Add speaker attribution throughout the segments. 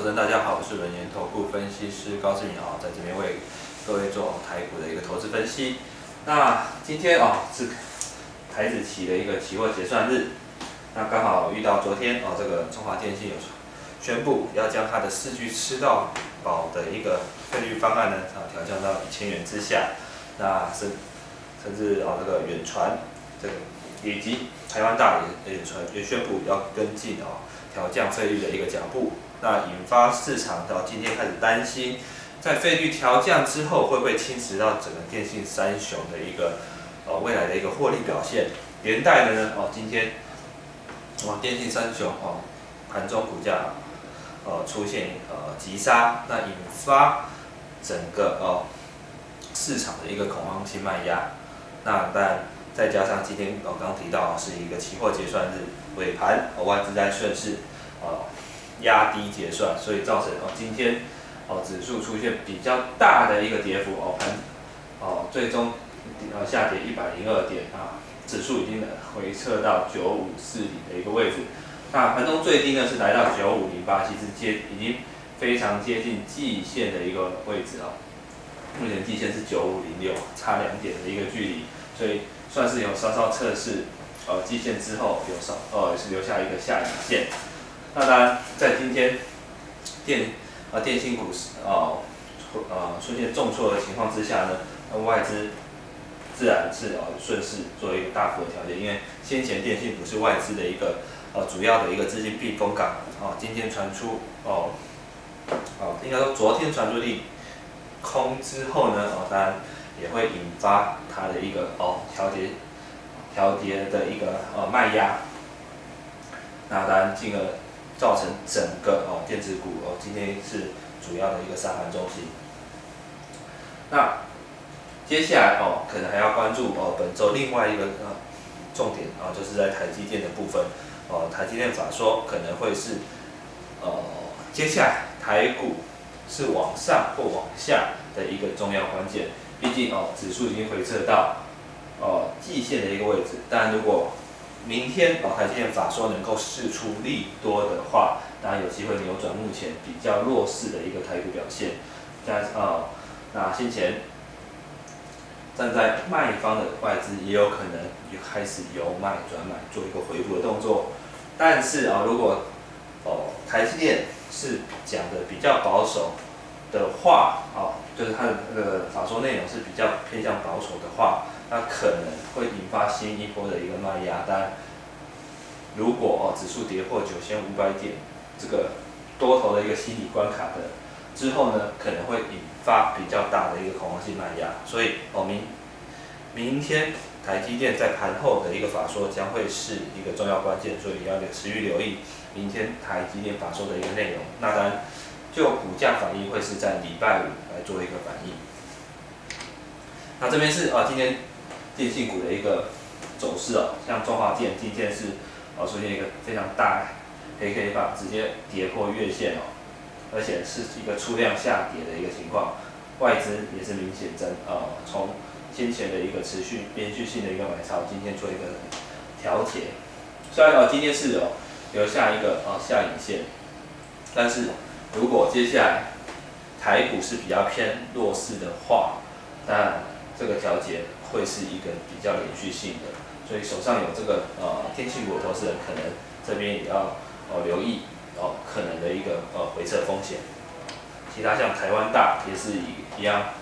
Speaker 1: 投资人大家好，我是轮研投顾分析师高志明在这边为各位做台股的一个投资分析。那今天是台指期的一个期货结算日，那刚好遇到昨天这个中华电信有宣布要将它的4G 吃到饱的一个费率方案呢调降到1000元之下，那甚至这个远传这个以及台湾大也宣布要跟进调降费率的一个脚步，那引发市场到今天开始担心，在费率调降之后会不会侵蚀到整个电信三雄的一个未来的一个获利表现？连带的呢今天电信三雄盘中股价出现急杀，那引发整个市场的一个恐慌性卖压。那当然再加上今天刚刚提到是一个期货结算日，尾盘外资在顺势压低结算，所以造成今天指数出现比较大的一个跌幅最终下跌102点指数已经回撤到9540的一个位置。那盘中最低呢是来到9508，其实已经非常接近季线的一个位置目前季线是9506，差2点的一个距离，所以算是有稍稍测试季线之后也是留下一个下影线。那当然在今天电信股出现重挫的情况之下呢，外资自然是顺势做一个大幅的调节，因为先前电信股是外资的一个主要的一个资金避风港今天传出应该说昨天传出利空之后呢当然也会引发它的一个调节的一个卖压，那当然进而造成整个电子股今天是主要的一个杀盘中心。那接下来可能还要关注本周另外一个重点就是在台积电的部分台积电法说可能会是接下来台股是往上或往下的一个重要关键，毕竟指数已经回撤到季线的一个位置，但如果明天台积电法说能够释出利多的话，当然有机会扭转目前比较弱势的一个台股表现。那先前站在卖方的外资也有可能也开始由卖转买，做一个回补的动作。但是如果台积电是讲的比较保守的话就是它的那个法说内容是比较偏向保守的话，那可能会引发新一波的一个卖压。当然，如果指数跌破9500点这个多头的一个心理关卡的之后呢，可能会引发比较大的一个恐慌性卖压。所以明天台积电在盘后的一个法说将会是一个重要关键，所以要持续留意明天台积电法说的一个内容。那当然，就股价反应会是在礼拜五来做一个反应。那这边是今天电信股的一个走势像中华电今天是出现一个非常大黑 K 棒，直接跌破月线而且是一个出量下跌的一个情况，外资也是明显从先前的一个持续连续性的一个买超，今天做一个调节。虽然今天是留下一个下影线，但是如果接下来台股是比较偏弱势的话，当然这个调节会是一个比较连续性的，所以手上有这个电信股的投资人，可能这边也要留意可能的一个回撤风险。其他像台湾大也是一样，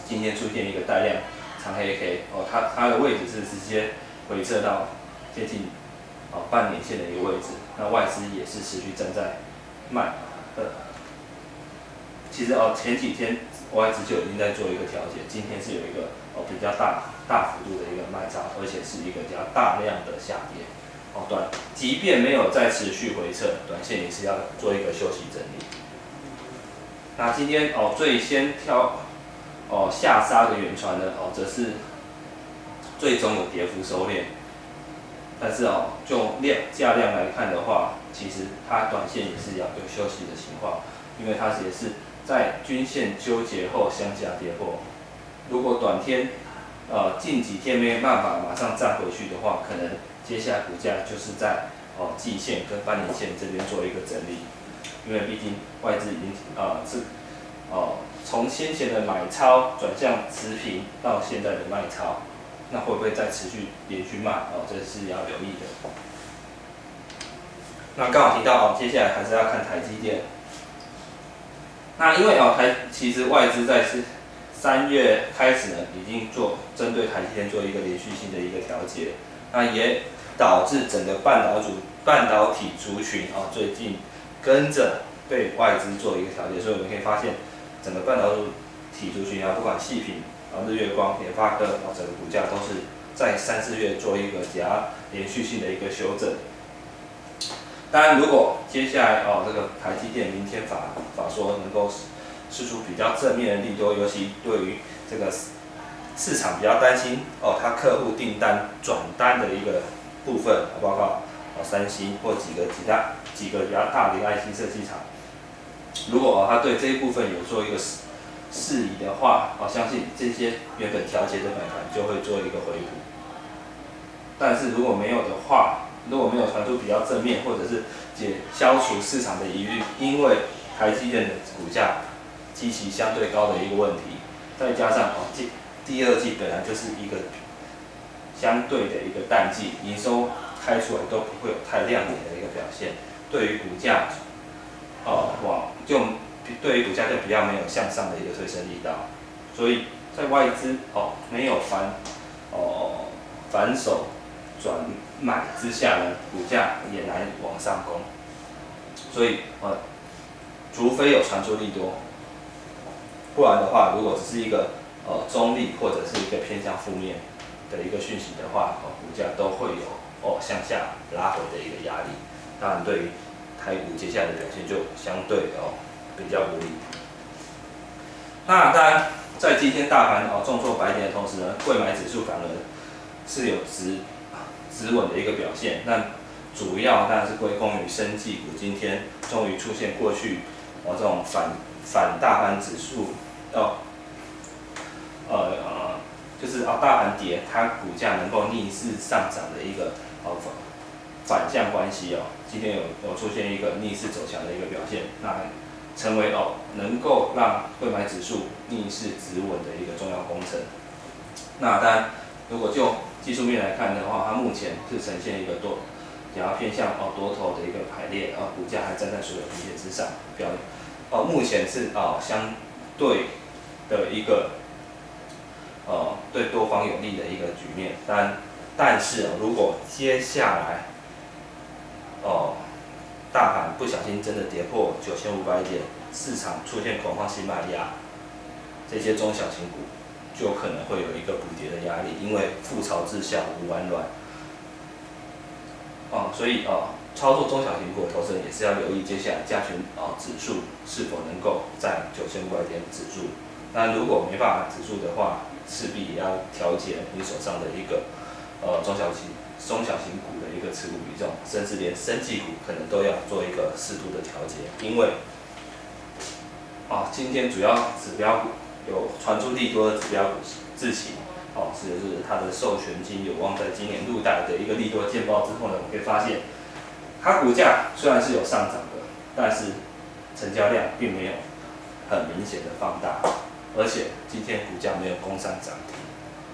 Speaker 1: 今天出现一个带量长黑 K它的位置是直接回撤到接近半年线的一个位置，那外资也是持续站在卖其实前几天外资就已经在做一个调节，今天是有一个比较大幅度的一个卖超，而且是一个比较大量的下跌即便没有再持续回撤，短线也是要做一个休息整理。那今天最先下杀的远传呢则是最终有跌幅收敛，但是就价量来看的话，其实它短线也是要有休息的情况，因为它也是在均线纠结后向下跌破。如果短天近几天没办法马上站回去的话，可能接下来股价就是在季线跟半年线这边做一个整理。因为毕竟外资已经从先前的买超转向持平到现在的卖超，那会不会再持续连续卖？这是要留意的。那刚好提到接下来还是要看台积电。那因为其实外资在3月开始呢，已经针对台积电做一个连续性的一个调节，那也导致整个半导体族群最近跟着被外资做一个调节，所以我们可以发现整个半导体族群不管细品日月光、联发科整个股价都是在3、4月做一个连续性的一个修正。当然，如果接下来这个台积电明天法说能够释出比较正面的利多，尤其对于这个市场比较担心它客户订单转单的一个部分，包括三星或几个比较大的 IC 设计厂，如果它对这一部分有做一个适宜的话，相信这些原本调节的买盘就会做一个回补。但是如果没有的话，如果没有传出比较正面，或者是消除市场的疑虑，因为台积电的股价基期相对高的一个问题，再加上第二季本来就是一个相对的一个淡季，营收开出来都不会有太亮眼的一个表现，对于股价对于股价就比较没有向上的一个推升力道，所以在外资没有反手转买之下呢，股价也难往上攻，所以除非有传出利多，不然的话，如果只是一个中立或者是一个偏向负面的一个讯息的话，股价都会有向下拉回的一个压力。当然，对于台股接下来的表现就相对比较不利。那当然，在今天大盘重挫100点的同时呢，柜买指数反而是有止稳的一个表现。那主要当然是归功于生技股今天终于出现过去这种反大盘指数就是大盘跌，它股价能够逆势上涨的一个反向关系今天有出现一个逆势走强的一个表现，那成为能够让柜买指数逆势止稳的一个重要工程。那当然，如果就技术面来看的话，它目前是呈现一个比较偏向多头的一个排列，股价还站在所有平线之上，目前是相对的一个对多方有利的一个局面。但是如果接下来大盘不小心真的跌破9500点，市场出现恐慌性卖压，这些中小型股就可能会有一个补跌的压力，因为覆巢之下无完卵。所以操作中小型股的投资人也是要留意接下来加权指数是否能够在9500点止住。那如果没办法止住的话，势必也要调节你手上的一个中小型股的一个持股比重，甚至连生技股可能都要做一个适度的调节，因为今天主要指标股有传出利多的指标股智勤是它的授权金有望在今年入袋的一个利多见报之后呢，我们可以发现它股价虽然是有上涨的，但是成交量并没有很明显的放大，而且今天股价没有攻上涨停。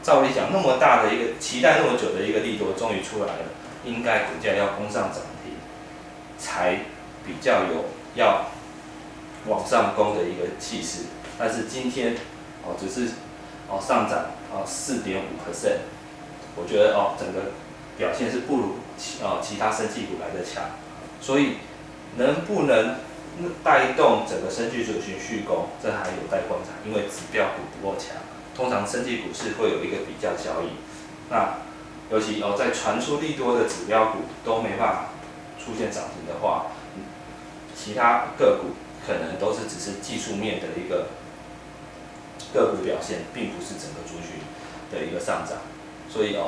Speaker 1: 照理讲，那么大的一个期待那么久的一个利多终于出来了，应该股价要攻上涨停，才比较有要往上攻的一个气势。但是今天只是上涨4.5%，我觉得整个表现是不如其他生技股来的强，所以能不能带动整个生技族群续攻，这还有待观察，因为指标股不够强。通常生技股是会有一个比较效应，那尤其在传出利多的指标股都没办法出现涨停的话，其他个股可能都是只是技术面的一个个股表现，并不是整个族群的一个上涨。所以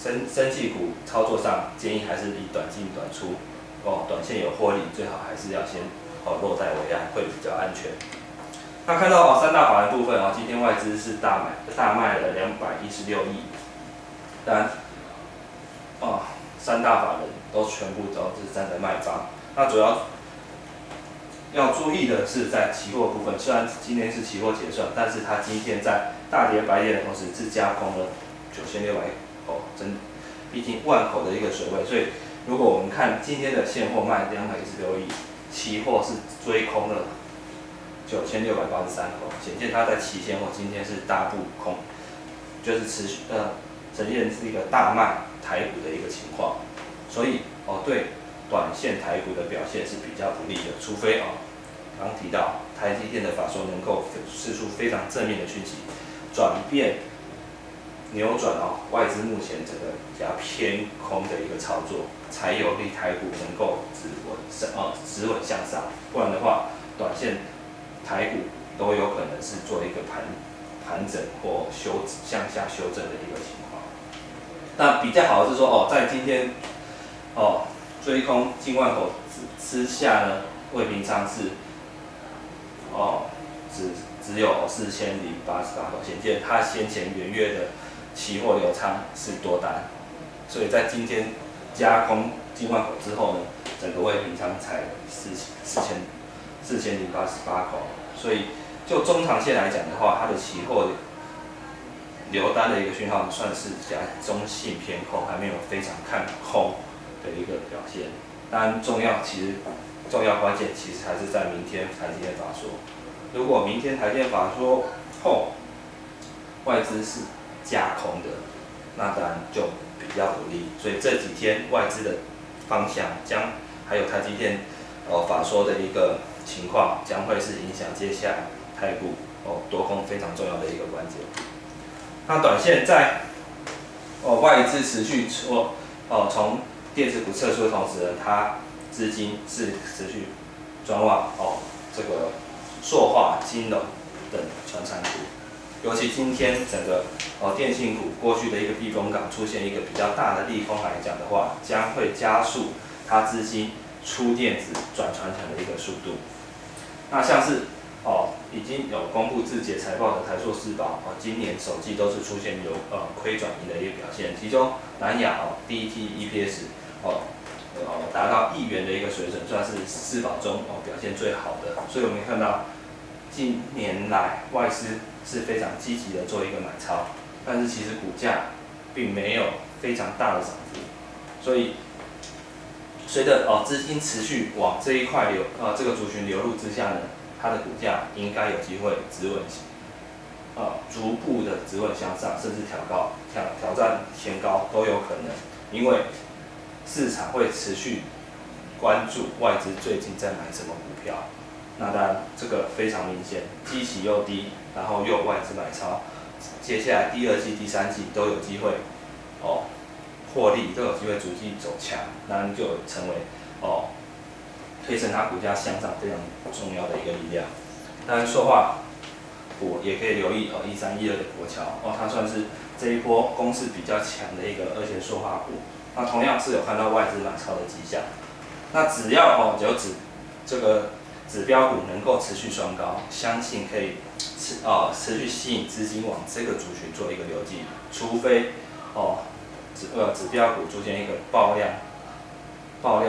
Speaker 1: 生技股操作上建议还是以短进短出，短线有获利最好还是要先落袋为安，会比较安全。那看到三大法人部分今天外资是大卖了216亿，当然三大法人都全部都是站在卖方。那主要要注意的是，在期货部分，虽然今天是期货结算，但是它今天在大跌白跌的同时，是加空了9600口，毕竟万口的一个水位，所以如果我们看今天的现货卖216亿，期货是追空了9683口，显见它在期现货今天是大部空，就是呈现是一个大卖台股的一个情况，所以对短线台股的表现是比较不利的，除非刚提到台积电的法说能够释出非常正面的讯息，扭转外资目前整个比较偏空的一个操作，才有利台股能够止稳向上，不然的话，短线台股都有可能是做一个盘整或向下修正的一个情况。那比较好的是说在今天追空近万口之下呢，未平仓是只有4088口，显见它先前元月的期货流仓是多单，所以在今天加空近万口之后呢，整个未平仓才4088口，所以就中长线来讲的话，它的期货留单的一个讯号算是比较中性偏空，还没有非常看空的一个表现。当然重要关键其实还是在明天台积电法说。如果明天台积电法说后，外资是加空的，那当然就比较不利。所以这几天外资的方向还有台积电法说的一个情况，将会是影响接下来台股多空非常重要的一个关键。那短线在外资持续从电子股撤出的同时呢，它资金是持续转往这个塑化、金融等传产股，尤其今天整个电信股过去的一个避风港出现一个比较大的利空来讲的话，将会加速它资金出电子转传产的一个速度。那像是已经有公布自己财报的台塑四宝，今年首季都是出现亏转盈的一个表现，其中南亚第一季 EPS 达到1元的一个水准，算是四宝中表现最好的。所以我们看到近年来外资是非常积极的做一个买超，但是其实股价并没有非常大的涨幅，所以随着资金持续往这一块这个族群流入之下呢，它的股价应该有机会逐步的止稳向上，甚至挑战前高都有可能，因为市场会持续关注外资最近在买什么股票。那当然这个非常明显，基期又低，然后又外资买超，接下来第二季、第三季都有机会获利，都有机会逐季走强，那就成为推升它股价向上非常重要的一个力量。当然塑化股也可以留意1312的国桥它算是这一波攻势比较强的一个二线塑化股。那同样是有看到外资买超的迹象。那只要这个指标股能够持续双高，相信可以持续吸引资金往这个族群做一个流进，除非指标股出现一个爆量高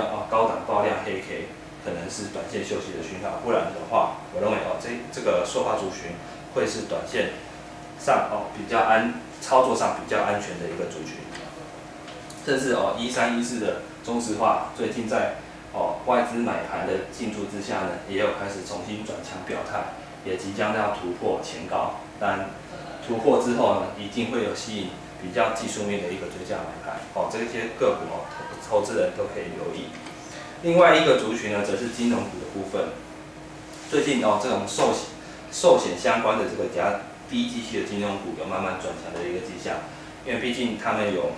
Speaker 1: 档爆量黑 K， 可能是短线休息的讯号，不然的话，我认为这个塑化族群会是短线上操作上比较安全的一个族群。甚至1314的中石化最近在外资买盘的进驻之下呢，也有开始重新转强表态，也即将要突破前高。但突破之后呢，一定会有吸引比较技术面的一个追价买盘。这些个股投资人都可以留意。另外一个族群呢，则是金融股的部分。最近这种寿险相关的这个低基期的金融股有慢慢转强的一个迹象，因为毕竟他们有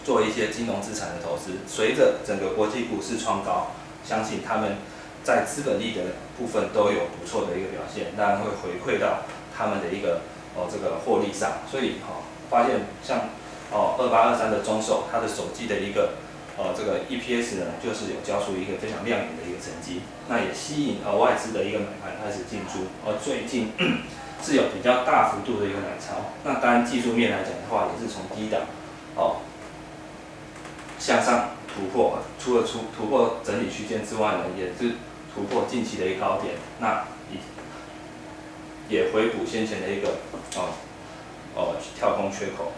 Speaker 1: 做一些金融资产的投资，随着整个国际股市创高，相信他们在资本利的部分都有不错的一个表现，当然会回馈到他们的一个这个获利上。所以发现像2823的中寿，它的首季的一个这个 EPS 呢，就是有交出一个非常亮眼的一个成绩，那也吸引外资的一个买盘开始进驻，最近是有比较大幅度的一个买超。那当然技术面来讲的话，也是从低档向上突破，除了突破整理区间之外呢，也是突破近期的一个高点，那也回补先前的一个跳空缺口，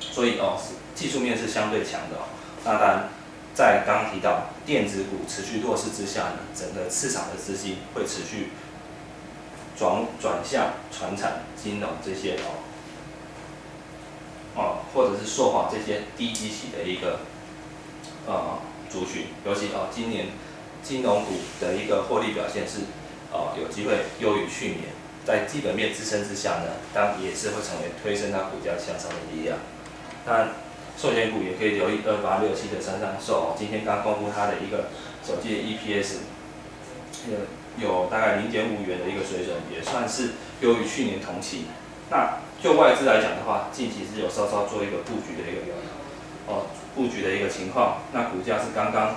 Speaker 1: 所以技术面是相对强的那当然，在刚刚提到电子股持续弱势之下呢，整个市场的资金会持续转向传产、金融这些或者是塑化这些低基期的一个族群，尤其今年金融股的一个获利表现是有机会优于去年，在基本面支撑之下呢，当然也是会成为推升它股价向上的力量。当然，寿险股也可以留意2867的三商寿，今天刚公布它的一个首季的 EPS 有大概0.5元的一个水准，也算是优于去年同期。那就外资来讲的话，近期是有稍稍做一个布局的一个情况，那股价是刚刚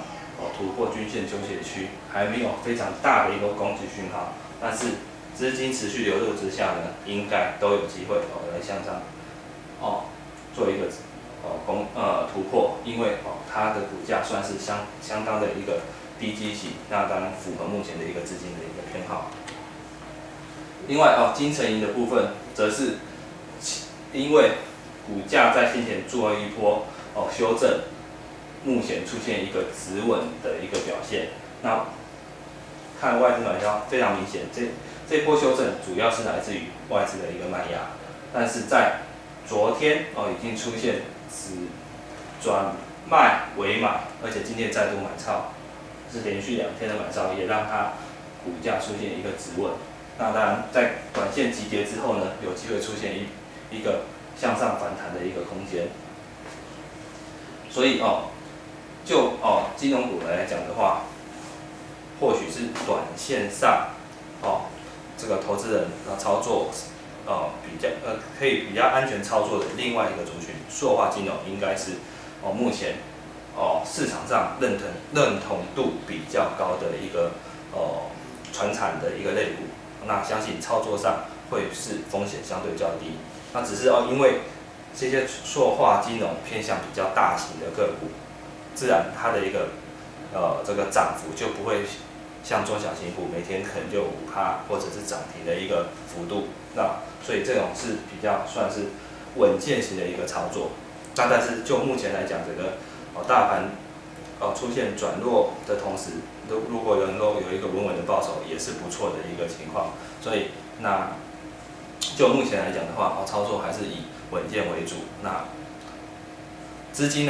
Speaker 1: 突破均线纠结区，还没有非常大的一个攻击讯号，但是资金持续流入之下呢，应该都有机会来向上做一个突破，因为它的股价算是相当的一个低基期，那当然符合目前的一个资金的一个偏好。另外金城银的部分，则是因为股价在先前做了一波修正，目前出现一个止稳的一个表现。那看外资买超非常明显，这波修正主要是来自于外资的一个卖压，但是在昨天已经出现转卖为买，而且今天再度买超，是连续2天的买超，也让它股价出现一个止稳。那当然，在短线急跌之后呢，有机会出现一个向上反弹的一个空间。所以就金融股来讲的话，或许是短线上这个投资人操作可以比较安全操作的另外一个族群，塑化金融应该是目前市场上认同度比较高的一个传产的一个类股。那相信操作上会是风险相对较低，那只是因为这些塑化金融偏向比较大型的个股，自然它的一个这个涨幅就不会像中小型股每天可能就5%或者是涨停的一个幅度，那所以这种是比较算是稳健型的一个操作。那但是就目前来讲，整个大盘出现转弱的同时，如果能够有一个稳稳的报酬，也是不错的一个情况。所以那就目前来讲的话，操作还是以稳健为主。那资金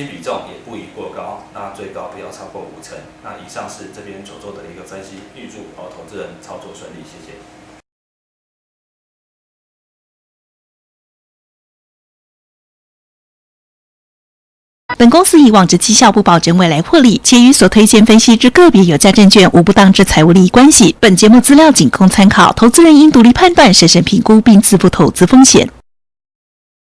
Speaker 1: 比重也不宜过高，那最高不要超过50%。那以上是这边所做的一个分析，预祝投资人操作顺利，谢谢。
Speaker 2: 本公司以往之绩效不保证未来获利，且与所推荐分析之个别有价证券无不当之财务利益关系。本节目资料仅供参考，投资人应独立判断、审慎评估并自负投资风险。